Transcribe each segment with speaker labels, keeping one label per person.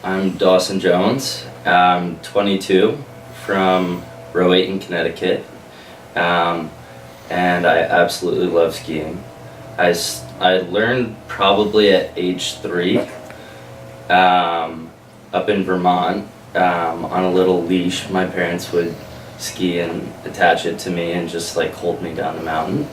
Speaker 1: I'm Dawson Jones. I'm 22 from Rowayton, Connecticut, and I absolutely love skiing. I learned probably at age 3 up in Vermont on a little leash. My parents would ski and attach it to me and just like hold me down the mountain.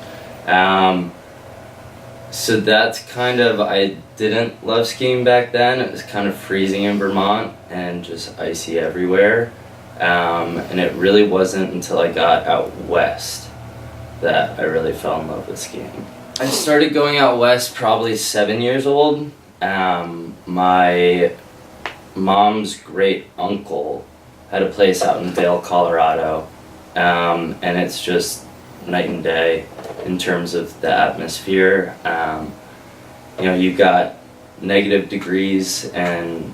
Speaker 1: So that's kind of, I didn't love skiing back then. It was kind of freezing in Vermont and just icy everywhere. And it really wasn't until I got out west that I really fell in love with skiing. I started going out west probably 7 years old. My mom's great uncle had a place out in Vail, Colorado. And it's just night and day in terms of the atmosphere. You've got negative degrees and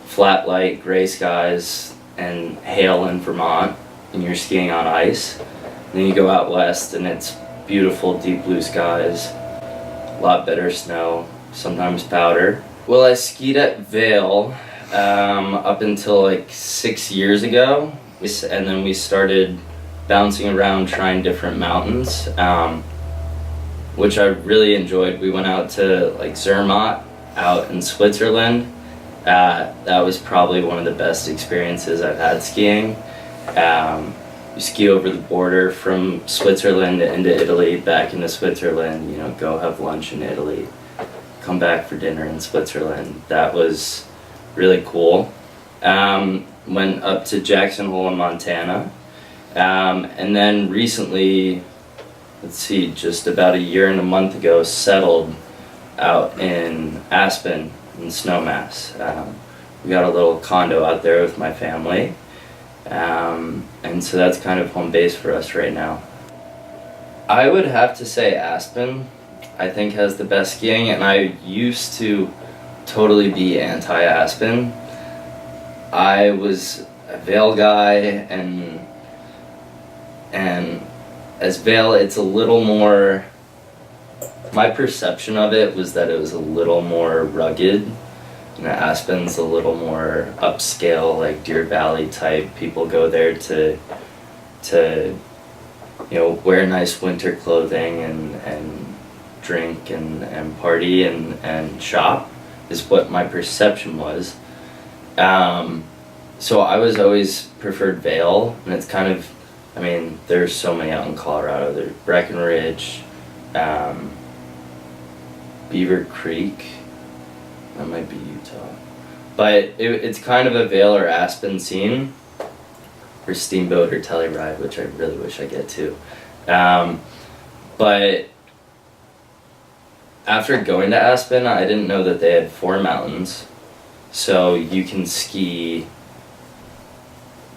Speaker 1: flat light, gray skies, and hail in Vermont, and you're skiing on ice. And then you go out west and it's beautiful, deep blue skies, a lot better snow, sometimes powder. Well, I skied at Vail up until like 6 years ago, and then we started bouncing around trying different mountains, which I really enjoyed. We went out to like Zermatt out in Switzerland. That was probably one of the best experiences I've had skiing. You ski over the border from Switzerland into Italy, back into Switzerland, go have lunch in Italy, come back for dinner in Switzerland. That was really cool. Went up to Jackson Hole in Montana. And then recently, just about a year and a month ago, settled out in Aspen in Snowmass. We got a little condo out there with my family, and so that's kind of home base for us right now. I would have to say Aspen, I think, has the best skiing, and I used to totally be anti-Aspen. I was a Vail guy, and as Vail, it's a little more, my perception of it was that it was a little more rugged. Aspen's a little more upscale, like Deer Valley type. People go there to wear nice winter clothing and drink and party and shop, is what my perception was. So I was always preferred Vail, and it's kind of, there's so many out in Colorado. There's Breckenridge, Beaver Creek, that might be Utah. But it's kind of a Vail or Aspen scene, or Steamboat or Telluride, which I really wish I get to. But after going to Aspen, I didn't know that they had 4 mountains. So you can ski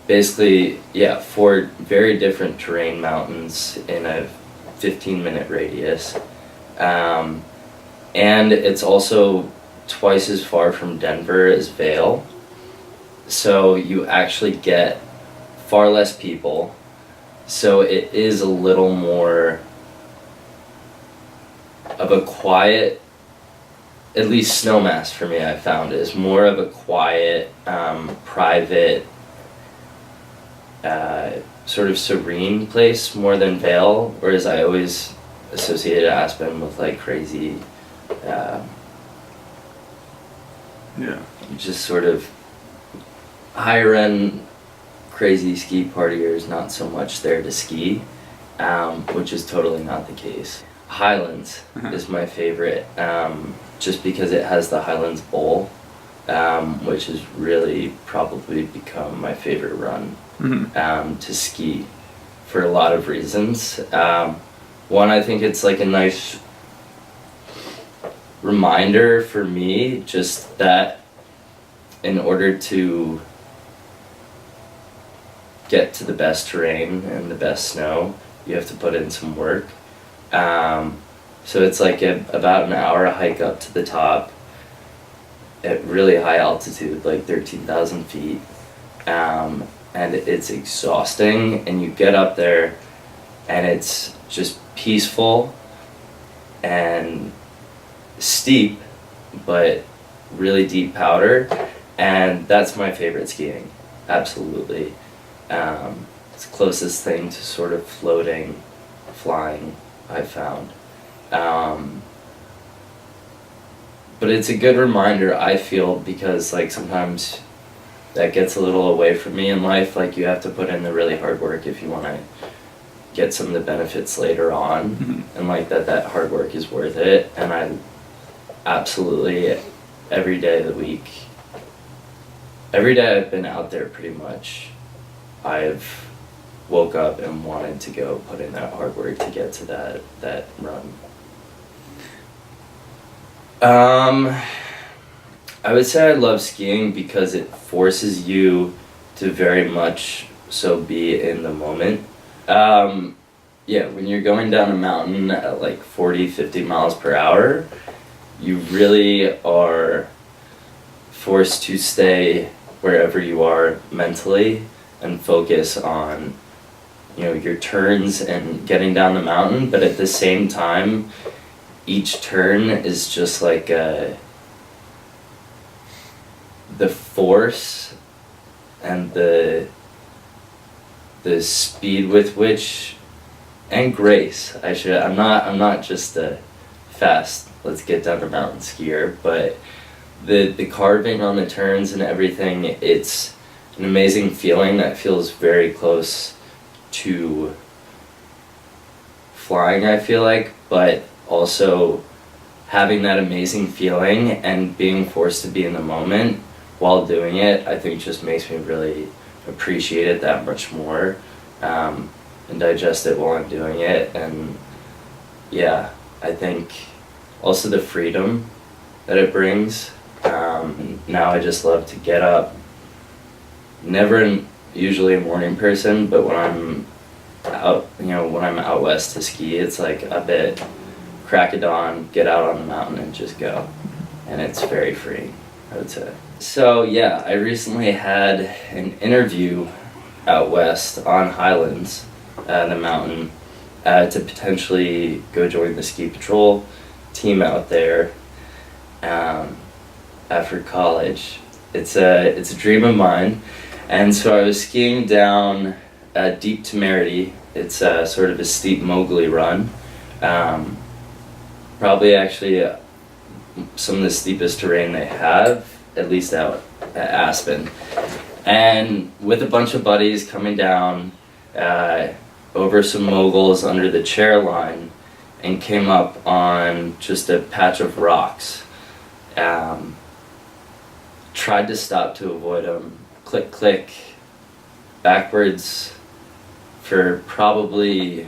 Speaker 1: basically, 4 very different terrain mountains in a 15-minute radius. And it's also twice as far from Denver as Vail. So you actually get far less people. So it is a little more of a quiet, at least Snowmass for me, I found, is more of a quiet, private, sort of serene place more than Vail, whereas I always associated Aspen with like crazy, just sort of higher end crazy ski partiers, not so much there to ski, which is totally not the case. Highlands is my favorite, just because it has the Highlands Bowl, which has really probably become my favorite run to ski for a lot of reasons. One, I think it's like a nice reminder for me, just that in order to get to the best terrain and the best snow, you have to put in some work. So it's like about an hour hike up to the top at really high altitude, like 13,000 feet. And it's exhausting, and you get up there and it's just peaceful and steep, but really deep powder. And that's my favorite skiing, absolutely. It's the closest thing to sort of floating, flying, I've found. But it's a good reminder, I feel, because like sometimes that gets a little away from me in life. Like you have to put in the really hard work if you want to get some of the benefits later on, and like that hard work is worth it. And I absolutely, every day of the week, every day I've been out there pretty much, I've woke up and wanted to go put in that hard work to get to that run. I would say I love skiing because it forces you to very much so be in the moment. Yeah, when you're going down a mountain at like 40, 50 miles per hour, you really are forced to stay wherever you are mentally and focus on, you know, your turns and getting down the mountain. But at the same time, each turn is just like the force and the speed with which, and grace. I'm not just a fast, let's get down the mountain skier, but the carving on the turns and everything, it's an amazing feeling that feels very close to flying, I feel like, but also having that amazing feeling and being forced to be in the moment while doing it, I think just makes me really appreciate it that much more, and digest it while I'm doing it. And yeah, I think also the freedom that it brings. Now I just love to get up, usually a morning person, but when I'm out, when I'm out west to ski, it's like a bit crack of dawn, get out on the mountain and just go. And it's very freeing, I would say. So yeah, I recently had an interview out west on Highlands, the mountain, to potentially go join the ski patrol team out there after college. It's a dream of mine. And so I was skiing down Deep Temerity. It's sort of a steep Mowgli run. Probably actually some of the steepest terrain they have, at least out at Aspen. And with a bunch of buddies coming down over some moguls under the chair line, and came up on just a patch of rocks. Tried to stop to avoid them. Click, click, backwards for probably, I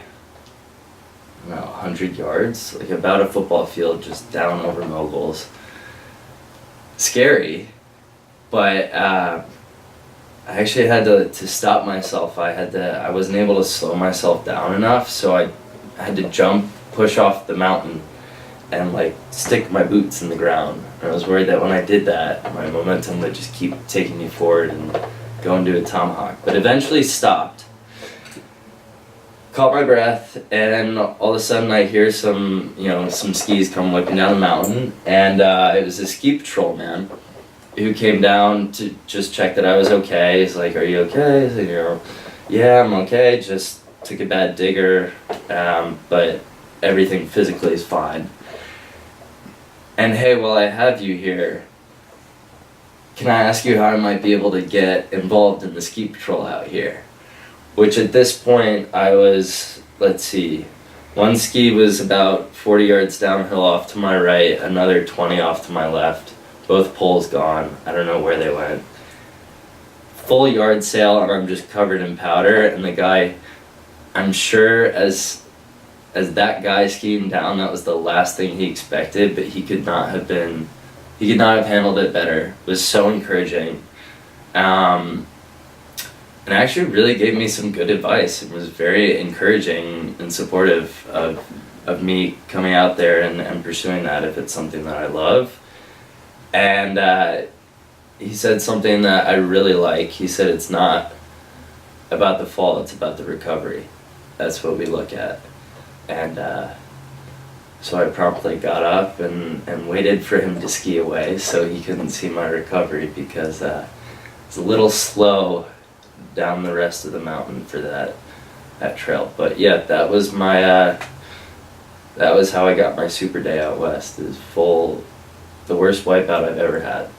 Speaker 1: don't know, 100 yards, like about a football field, just down over moguls. Scary, but I actually had to stop myself. I wasn't able to slow myself down enough, so I had to jump, push off the mountain, and like stick my boots in the ground. And I was worried that when I did that, my momentum would just keep taking me forward and go into a tomahawk. But eventually stopped, caught my breath, and all of a sudden I hear some skis come whipping down the mountain, and it was a ski patrol man who came down to just check that I was okay. He's like, "Are you okay?" I said, "Yeah, I'm okay. Just took a bad digger, but everything physically is fine. And hey, while I have you here, can I ask you how I might be able to get involved in the ski patrol out here?" Which at this point I was, let's see, one ski was about 40 yards downhill off to my right, another 20 off to my left, both poles gone, I don't know where they went. Full yard sail, and I'm just covered in powder, and the guy, I'm sure as that guy skiing down, that was the last thing he expected, but he could not have handled it better. It was so encouraging. And actually really gave me some good advice. It was very encouraging and supportive of me coming out there and pursuing that if it's something that I love. And he said something that I really like. He said it's not about the fall, it's about the recovery. That's what we look at. And So I promptly got up and waited for him to ski away so he couldn't see my recovery, because it's a little slow down the rest of the mountain for that trail. But yeah, that was how I got my super day out west, is the worst wipeout I've ever had.